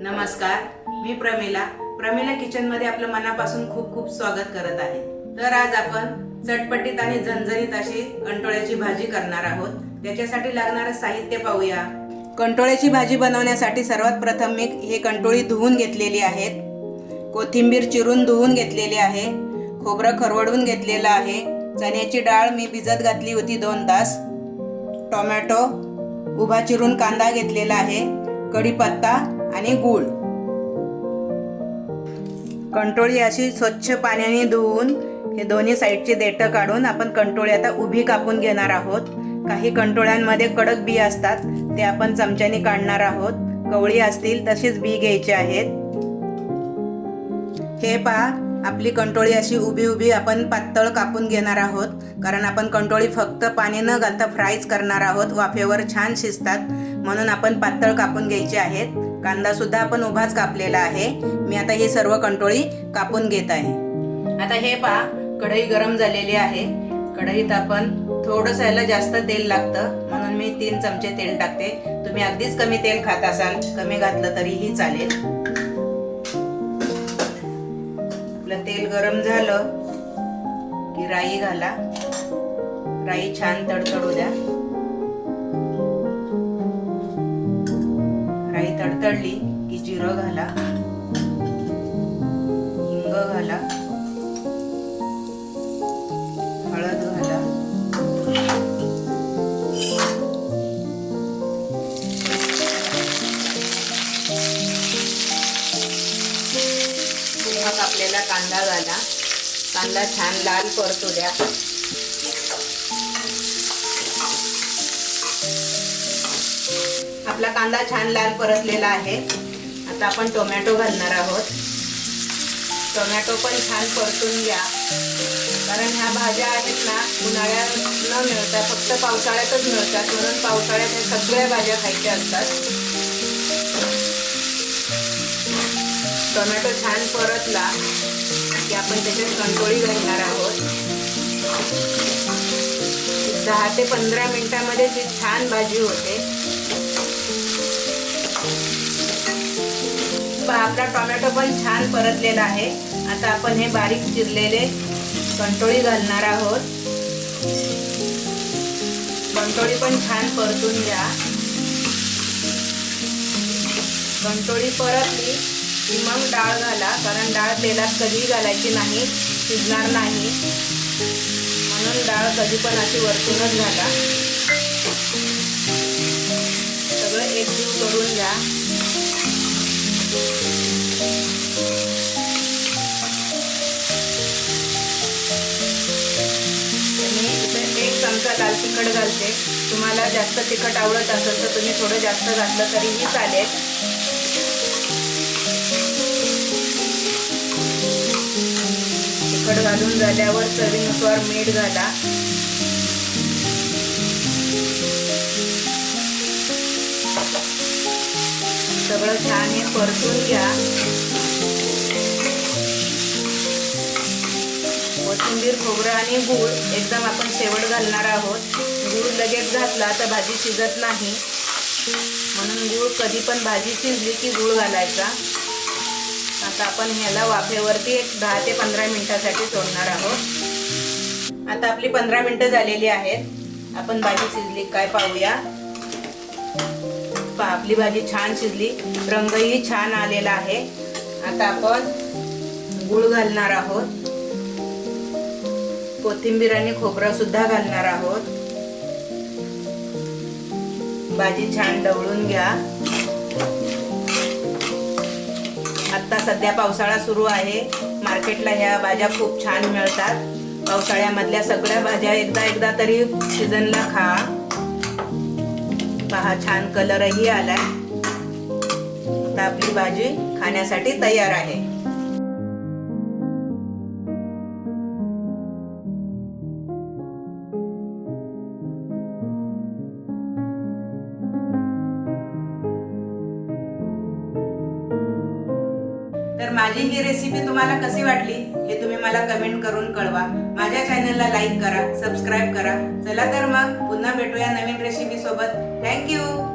नमस्कार, मी प्रमिला किचनमध्ये आपलं मनापासून खूप खूप स्वागत करत आहे। तर आज आपण चटपटीत आणि झणझणीत अशी कंटोळ्याची भाजी करणार आहोत। त्याच्यासाठी लागणारे साहित्य पाहूया। कंटोळ्याची भाजी बनवण्यासाठी सर्वात प्रथम मी हे कंटोळी धुवून घेतलेली आहेत, कोथिंबीर चिरून धुवून घेतलेली आहे, खोबरं खरवडून घेतलेलं आहे, चण्याची डाळ मी भिजत घातली होती 2 तास, टोमॅटो उभा चिरून कांदा घेतलेला आहे, कढीपत्ता आणि गूळ। कंटोळी अशी स्वच्छ पाण्याने धुवून हे दोन्ही साईडचे देठ काढून आपण कंटोळी आता उभी कापून घेणार आहोत। काही कंटोळ्यांमध्ये कडक बी असतात, ते आपण चमच्याने काढणार आहोत। कवळी असतील तसेच बी घ्यायचे आहेत। हे पहा, आपली कंटोळी अशी उभी उभी आपण पातळ कापून घेणार आहोत, कारण आपण कंटोळी फक्त पाणी न घालता फ्रायच करणार आहोत। वाफेवर छान शिजतात म्हणून आपण पातळ कापून घ्यायचे आहेत। कांदा सुद्धा आपण उभाच कापलेला आहे। मी आता हे सर्व कंटोळी कापून घेत आहे। आता हे पहा, कढई गरम झालेली आहे। कढईत आपण थोडंसं याला जास्त तेल लागतं म्हणून मी 3 चमचे तेल टाकते। तुम्ही अगदीच कमी तेल खात असाल, कमी घातलं तरीही चालेल। आपलं तेल गरम झालं की राई घाला। राई छान तडतडू द्या। राई तडतडली की जिरं घाला, हिंग घाला, हळद घाला, मग आपल्याला कांदा घाला। कांदा छान लाल परतू द्या। आपला कांदा छान लाल परतलेला आहे। आता आपण टोमॅटो घालणार आहोत। टोमॅटो पण छान परतून घ्या, कारण ह्या भाज्या आहेत ना उन्हाळ्यात न मिळतात, फक्त पावसाळ्यातच मिळतात, म्हणून पावसाळ्यात ह्या सगळ्या भाज्या खायच्या असतात। टोमॅटो छान परतला की आपण त्याच्यात कंटोळी घालणार आहोत। 10 ते 15 मिनिटांमध्ये ही छान भाजी होते। आपला टोमॅटो पण छान परतलेला आहे। आता आपण हे बारीक चिरलेले कंटोळी घालणार आहोत। कंटोळी पण छान परतून घ्या। कंटोळी परतली की मग डाळ घाला, कारण डाळ तेलात कधीही घालायची नाही, शिजणार नाही, म्हणून डाळ कधी पण अशी वरतूनच घाला। सगळं एकजीव करून घ्या। मी इथे 1 चमचा लाल तिखट घालते। तुम्हाला जास्त तिखट आवडत असेल तर तुम्ही थोडं जास्त घातलं तरीही चालेल। तिखट घालून झाल्यावर चवीनुसार मीठ घाला। सगळं छान हे परतून घ्या। कोथिंबीर, खोबरं आणि गूळ एकदम आपण शेवट घालणार आहोत। गूळ लगेच घातला तर भाजी शिजत नाही, म्हणून गूळ कधी पण भाजी शिजली की गूळ घालायचा। आता आपण ह्याला वाफेवरती 10 ते 15 मिनिटांसाठी सोडणार आहोत। आता आपली 15 मिनिटं झालेली आहेत। आपण भाजी शिजली काय पाहूया। आपली भाजी छान शिजली, रंगही छान आलेला आहे। आता आपण गूळ घालणार आहोत, कोथिंबीर आणि खोबरं सुद्धा घालणार आहोत। भाजी छान ढवळून घ्या। आता सध्या पावसाळा सुरू आहे, मार्केटला ह्या भाज्या खूप छान मिळतात। पावसाळ्यामधल्या सगळ्या भाज्या एकदा तरी सीझनला खा। पहा, छान कलरही आलाय। आता आपली भाजी खाण्यासाठी तयार आहे। तर माझी ही रेसिपी तुम्हाला कशी वाटली हे तुम्ही मला कमेंट करून कळवा। माझ्या चॅनलला लाईक करा, सबस्क्राईब करा। चला तर मग पुन्हा भेटूया नवीन रेसिपी सोबत। Thank you.